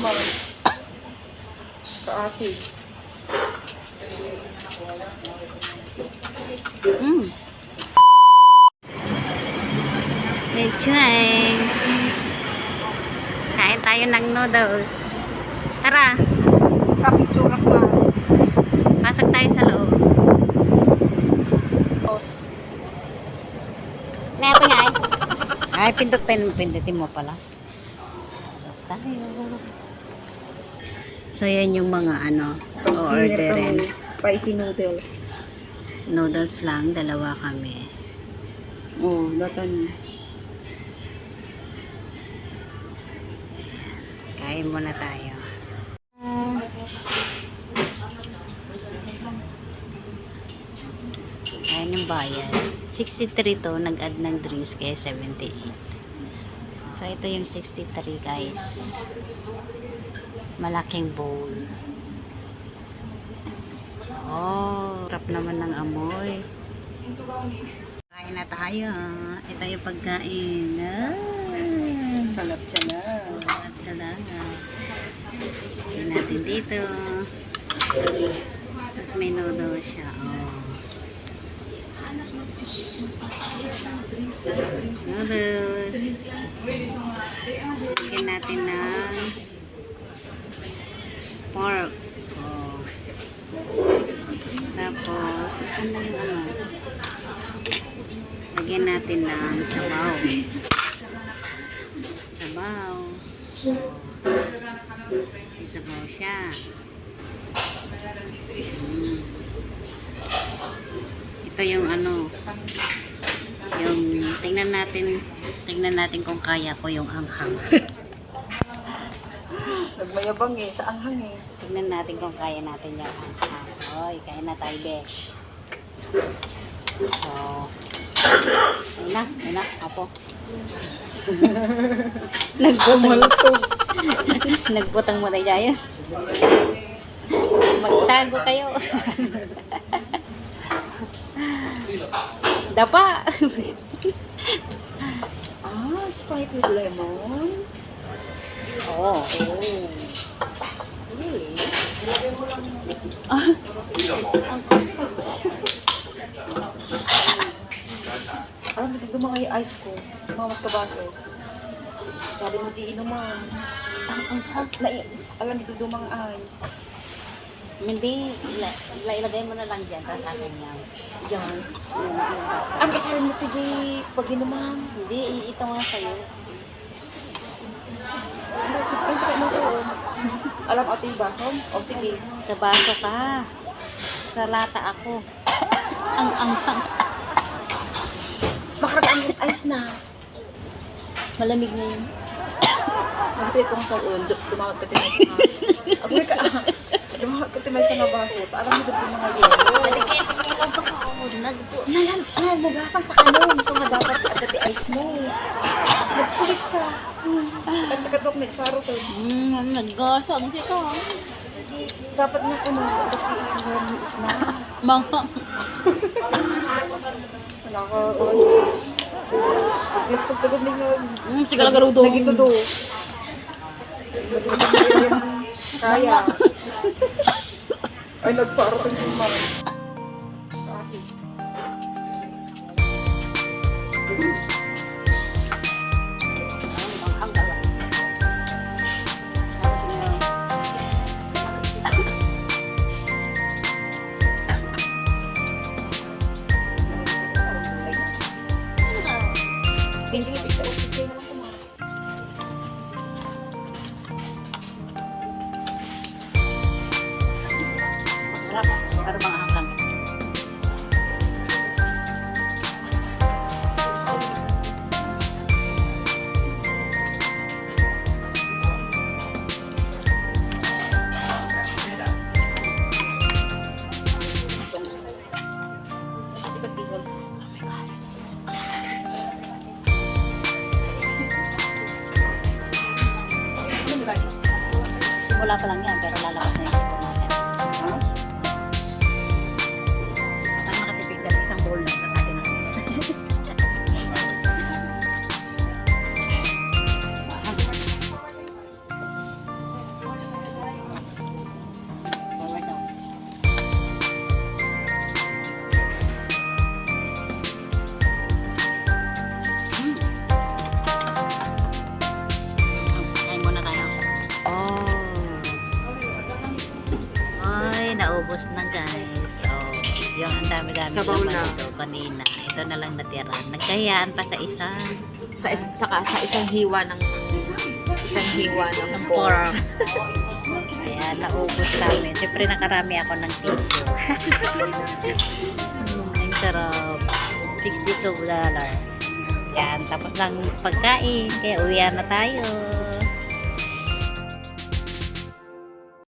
naman. Kaasig. Lecheng. Kain tayo ng noodles. Tara, Kapitsura ko nga. pasok tayo sa loob. Tos. Neto nga ay pindutin mo pala. Pasok tayo. So yan yung mga orderin. Spicy noodles. Noodles lang, dalawa kami. Oh, datan. Kain muna tayo. Ayan yung bayad. 63 to, nag-add ng drinks kaya 78. So ito yung 63 guys. Malaking bowl. Oh, rap naman ng amoy. Kain na tayo. Ito yung pagkain. Salap-salap. At salamat. Kain natin dito. Tapos may noodles siya. Oh. Noodles. Lagyan natin ng pork. Oh. Tapos, saan na yung lagyan natin ng sabaw. Sabaw. May sabaw siya. Ito yung yung tingnan natin kung kaya ko yung anghang. Nagmayabang sa anghang Tingnan natin kung kaya natin yung anghang. Oy, kain na tayo, besh. So, ayun na, apo. Nagbutang mo tayo dyan. Magtago kayo. Dapa. Sprite with lemon. Oh. Alam mo, tigdo mga ice ko. Mga kabaso. Sabi mo, di inuman. Alam mo, tigdo mga ice. Hindi, ilagay mo na lang dyan. Tapos akin yan. Diyan. Ang kasarin mo, tigdo pag inuman. Hindi, ito nga sa'yo. Ang try mo sa'yo. Alam ate yung baso? O sige. Sa baso ka. Sa lata ako. Ang anghang. Baka ang ice na. Malamig na yun. Nagtay kong sa dumawag ka tinay sa nga. Agoy ka dumawag ka tinay sa nga baso. Alam mo doon mga yelo. Nagasang pa ka nun. So nga dapat agad ice mo. Nagkulit ka. Nagkatok nagsaro to. Naggasag ka. Dapat nga ko nagkatok ka sa kanyang isna. Manghang. Nakakaroon. Gusto ko gud ninyo. Sige lang garudo. Nagitudo. Kaya. Ay nagsaro to yung man. Kasi. Hindi ko picture mo lang kumain. Pero mga hanggang. Simula pa lang yan, pero lalabas na yung ito natin. Ang makatipid dahil isang bowl lang sa atin natin. dami Sabaw laman lang. ito kanina. Ito na lang natira. Nagkayaan pa sa isa. Sa isang hiwa ng Ng pork. Kaya naubos namin. Siyempre nakarami ako ng tissue. Ang sarap. $62. Yan. Tapos ng pagkain. Kaya uwian na tayo.